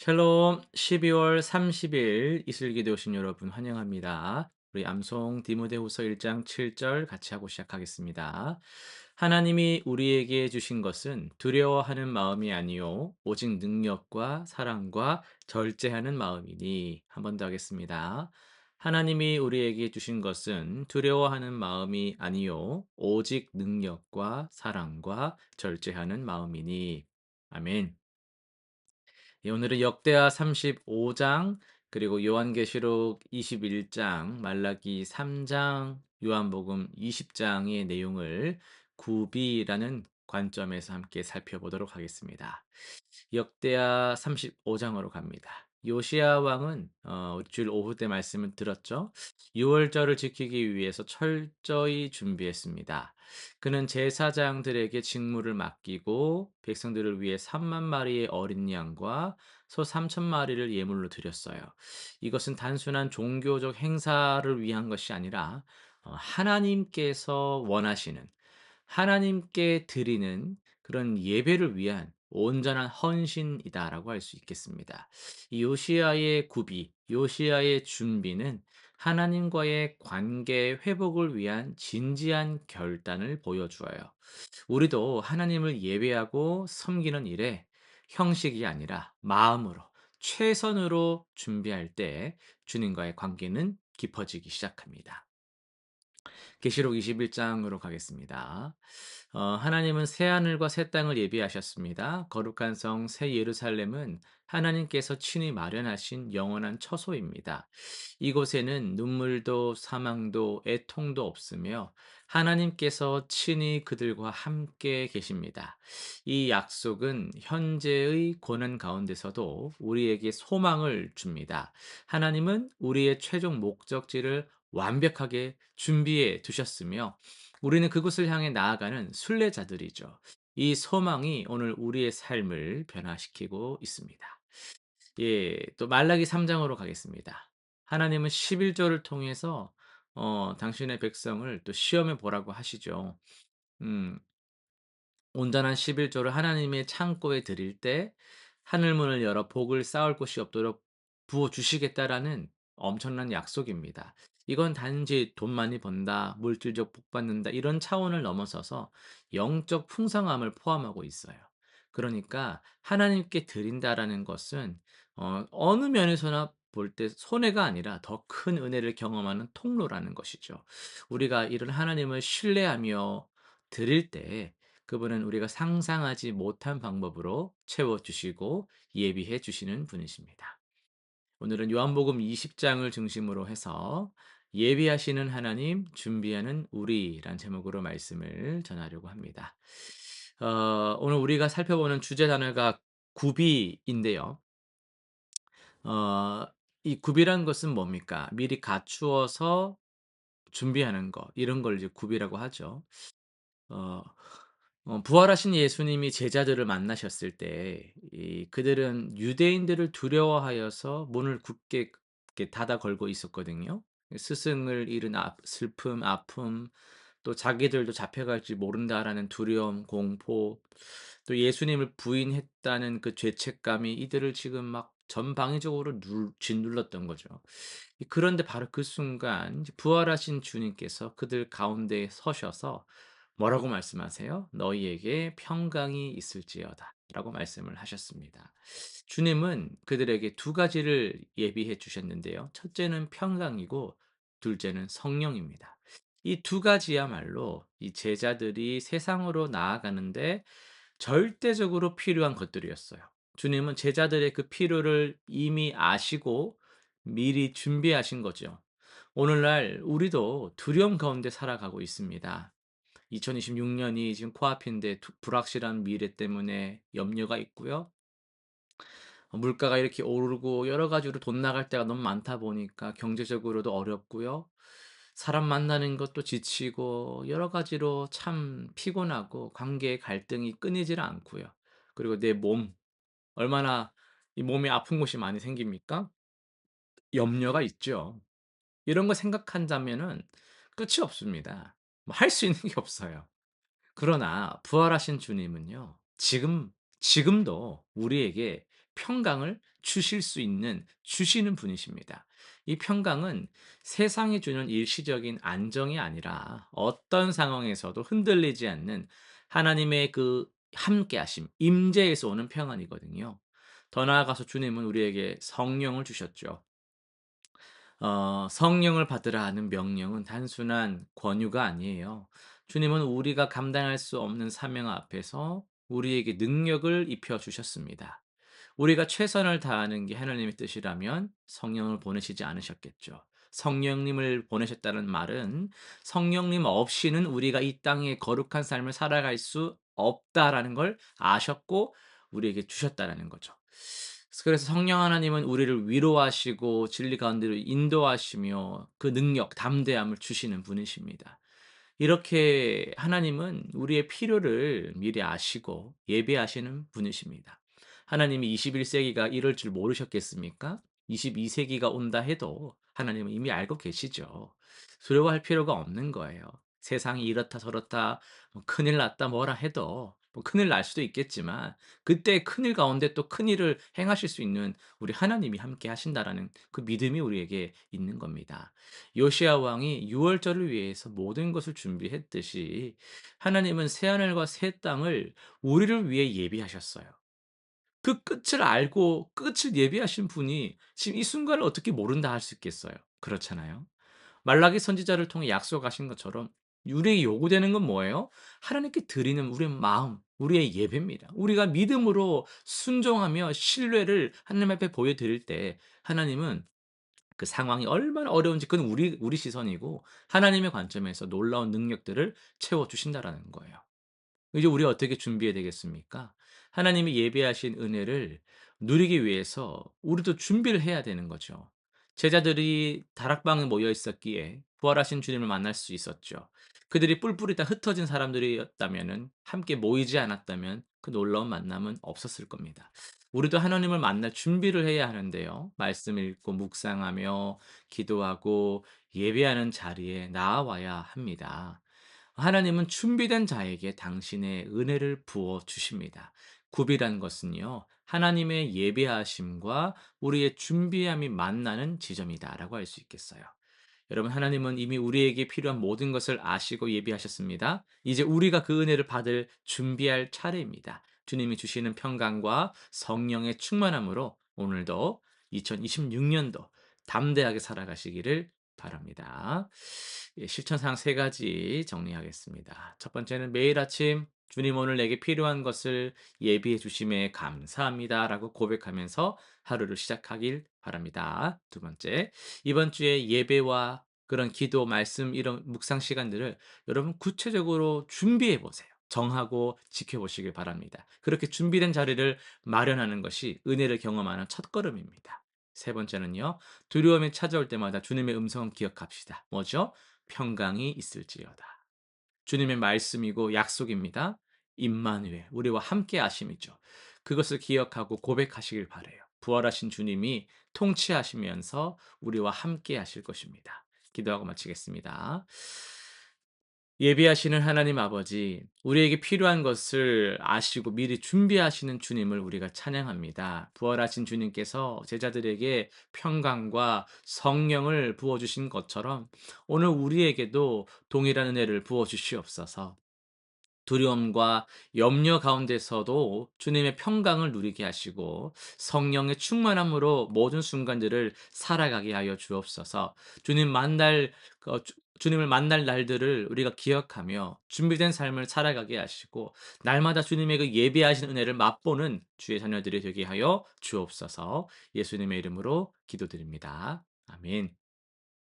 샬롬 12월 30일 이슬기도 오신 여러분 환영합니다. 우리 암송 디모데후서 1장 7절 같이 하고 시작하겠습니다. 하나님이 우리에게 주신 것은 두려워하는 마음이 아니요 오직 능력과 사랑과 절제하는 마음이니. 한 번 더 하겠습니다. 하나님이 우리에게 주신 것은 두려워하는 마음이 아니요 오직 능력과 사랑과 절제하는 마음이니. 아멘. 예, 오늘은 역대하 35장, 그리고 요한계시록 21장, 말라기 3장, 요한복음 20장의 내용을 구비라는 관점에서 함께 살펴보도록 하겠습니다. 역대하 35장으로 갑니다. 요시야 왕은 주일 오후 때 말씀을 들었죠. 유월절을 지키기 위해서 철저히 준비했습니다. 그는 제사장들에게 직무를 맡기고 백성들을 위해 3만 마리의 어린 양과 소 3천 마리를 예물로 드렸어요. 이것은 단순한 종교적 행사를 위한 것이 아니라 하나님께서 원하시는, 하나님께 드리는 그런 예배를 위한 온전한 헌신이다라고 할 수 있겠습니다. 이 요시야의 구비, 요시야의 준비는 하나님과의 관계 회복을 위한 진지한 결단을 보여주어요. 우리도 하나님을 예배하고 섬기는 일에 형식이 아니라 마음으로, 최선으로 준비할 때 주님과의 관계는 깊어지기 시작합니다. 계시록 21장으로 가겠습니다. 하나님은 새 하늘과 새 땅을 예비하셨습니다. 거룩한 성 새 예루살렘은 하나님께서 친히 마련하신 영원한 처소입니다. 이곳에는 눈물도 사망도 애통도 없으며 하나님께서 친히 그들과 함께 계십니다. 이 약속은 현재의 고난 가운데서도 우리에게 소망을 줍니다. 하나님은 우리의 최종 목적지를 완벽하게 준비해 두셨으며 우리는 그곳을 향해 나아가는 순례자들이죠. 이 소망이 오늘 우리의 삶을 변화시키고 있습니다. 예, 또 말라기 3장으로 가겠습니다. 하나님은 11조를 통해서 당신의 백성을 또 시험해 보라고 하시죠. 음, 온전한 11조를 하나님의 창고에 드릴 때 하늘 문을 열어 복을 쌓을 곳이 없도록 부어 주시겠다라는 엄청난 약속입니다. 이건 단지 돈 많이 번다, 물질적 복 받는다 이런 차원을 넘어서서 영적 풍성함을 포함하고 있어요. 그러니까 하나님께 드린다라는 것은 어느 면에서나 볼 때 손해가 아니라 더 큰 은혜를 경험하는 통로라는 것이죠. 우리가 이런 하나님을 신뢰하며 드릴 때 그분은 우리가 상상하지 못한 방법으로 채워주시고 예비해 주시는 분이십니다. 오늘은 요한복음 20장을 중심으로 해서 예비하시는 하나님, 준비하는 우리란 제목으로 말씀을 전하려고 합니다. 오늘 우리가 살펴보는 주제 단어가 구비인데요. 어, 이 구비란 것은 뭡니까? 미리 갖추어서 준비하는 것, 이런 걸 이제 구비라고 하죠. 어 부활하신 예수님이 제자들을 만나셨을 때 그들은 유대인들을 두려워하여서 문을 굳게 이렇게 닫아 걸고 있었거든요. 스승을 잃은 슬픔, 아픔, 또 자기들도 잡혀갈지 모른다라는 두려움, 공포, 또 예수님을 부인했다는 그 죄책감이 이들을 지금 막 전방위적으로 짓눌렀던 거죠. 그런데 바로 그 순간 이제 부활하신 주님께서 그들 가운데에 서셔서 뭐라고 말씀하세요? "너희에게 평강이 있을지어다." 라고 말씀을 하셨습니다. 주님은 그들에게 두 가지를 예비해 주셨는데요. 첫째는 평강이고 둘째는 성령입니다. 이 두 가지야말로 이 제자들이 세상으로 나아가는데 절대적으로 필요한 것들이었어요. 주님은 제자들의 그 필요를 이미 아시고 미리 준비하신 거죠. 오늘날 우리도 두려움 가운데 살아가고 있습니다. 2026년이 지금 코앞인데 불확실한 미래 때문에 염려가 있고요. 물가가 이렇게 오르고 여러 가지로 돈 나갈 때가 너무 많다 보니까 경제적으로도 어렵고요. 사람 만나는 것도 지치고 여러 가지로 참 피곤하고 관계의 갈등이 끊이질 않고요. 그리고 내 몸, 얼마나 이 몸이 아픈 곳이 많이 생깁니까? 염려가 있죠. 이런 거 생각한다면은 끝이 없습니다. 뭐 할 수 있는 게 없어요. 그러나 부활하신 주님은요. 지금도 우리에게 평강을 주실 수 있는 주시는 분이십니다. 이 평강은 세상이 주는 일시적인 안정이 아니라 어떤 상황에서도 흔들리지 않는 하나님의 그 함께하심, 임재에서 오는 평안이거든요. 더 나아가서 주님은 우리에게 성령을 주셨죠. 성령을 받으라 하는 명령은 단순한 권유가 아니에요. 주님은 우리가 감당할 수 없는 사명 앞에서 우리에게 능력을 입혀 주셨습니다. 우리가 최선을 다하는 게 하나님의 뜻이라면 성령을 보내시지 않으셨겠죠. 성령님을 보내셨다는 말은 성령님 없이는 우리가 이 땅의 거룩한 삶을 살아갈 수 없다라는 걸 아셨고 우리에게 주셨다라는 거죠. 그래서 성령 하나님은 우리를 위로하시고 진리 가운데로 인도하시며 그 능력, 담대함을 주시는 분이십니다. 이렇게 하나님은 우리의 필요를 미리 아시고 예비하시는 분이십니다. 하나님이 21 세기가 이럴 줄 모르셨겠습니까? 22 세기가 온다 해도 하나님은 이미 알고 계시죠. 두려워할 필요가 없는 거예요. 세상이 이렇다 저렇다 뭐 큰일 났다 뭐라 해도 뭐 큰일 날 수도 있겠지만 그때 큰일 가운데 또 큰일을 행하실 수 있는 우리 하나님이 함께 하신다라는 그 믿음이 우리에게 있는 겁니다. 요시야 왕이 유월절을 위해서 모든 것을 준비했듯이 하나님은 새하늘과 새 땅을 우리를 위해 예비하셨어요. 그 끝을 알고 끝을 예비하신 분이 지금 이 순간을 어떻게 모른다 할 수 있겠어요. 그렇잖아요. 말라기 선지자를 통해 약속하신 것처럼 우리에게 요구되는 건 뭐예요? 하나님께 드리는 우리의 마음, 우리의 예배입니다. 우리가 믿음으로 순종하며 신뢰를 하나님 앞에 보여드릴 때 하나님은 그 상황이 얼마나 어려운지 그건 우리 시선이고 하나님의 관점에서 놀라운 능력들을 채워 주신다라는 거예요. 이제 우리가 어떻게 준비해야 되겠습니까? 하나님이 예비하신 은혜를 누리기 위해서 우리도 준비를 해야 되는 거죠. 제자들이 다락방에 모여 있었기에 부활하신 주님을 만날 수 있었죠. 그들이 뿔뿔이 다 흩어진 사람들이었다면은 함께 모이지 않았다면 그 놀라운 만남은 없었을 겁니다. 우리도 하나님을 만날 준비를 해야 하는데요. 말씀 읽고 묵상하며 기도하고 예배하는 자리에 나아와야 합니다. 하나님은 준비된 자에게 당신의 은혜를 부어 주십니다. 굽이란 것은요, 하나님의 예배하심과 우리의 준비함이 만나는 지점이다라고 할 수 있겠어요. 여러분, 하나님은 이미 우리에게 필요한 모든 것을 아시고 예비하셨습니다. 이제 우리가 그 은혜를 받을 준비할 차례입니다. 주님이 주시는 평강과 성령의 충만함으로 오늘도 2026년도 담대하게 살아가시기를 바랍니다. 예, 실천사항 세 가지 정리하겠습니다. 첫 번째는 매일 아침 주님 오늘 내게 필요한 것을 예비해 주심에 감사합니다라고 고백하면서 하루를 시작하길 바랍니다. 두 번째, 이번 주에 예배와 그런 기도, 말씀 이런 묵상 시간들을 여러분 구체적으로 준비해 보세요. 정하고 지켜보시길 바랍니다. 그렇게 준비된 자리를 마련하는 것이 은혜를 경험하는 첫걸음입니다. 세 번째는요. 두려움이 찾아올 때마다 주님의 음성을 기억합시다. 뭐죠? 평강이 있을지어다. 주님의 말씀이고 약속입니다. 임마누엘 우리와 함께 하심이죠. 그것을 기억하고 고백하시길 바라요. 부활하신 주님이 통치하시면서 우리와 함께 하실 것입니다. 기도하고 마치겠습니다. 예비하시는 하나님 아버지, 우리에게 필요한 것을 아시고 미리 준비하시는 주님을 우리가 찬양합니다. 부활하신 주님께서 제자들에게 평강과 성령을 부어주신 것처럼 오늘 우리에게도 동일한 은혜를 부어주시옵소서. 두려움과 염려 가운데서도 주님의 평강을 누리게 하시고 성령의 충만함으로 모든 순간들을 살아가게 하여 주옵소서. 주님 만날 주님을 만날 날들을 우리가 기억하며 준비된 삶을 살아가게 하시고 날마다 주님의 그 예비하신 은혜를 맛보는 주의 자녀들이 되게 하여 주옵소서. 예수님의 이름으로 기도드립니다. 아멘.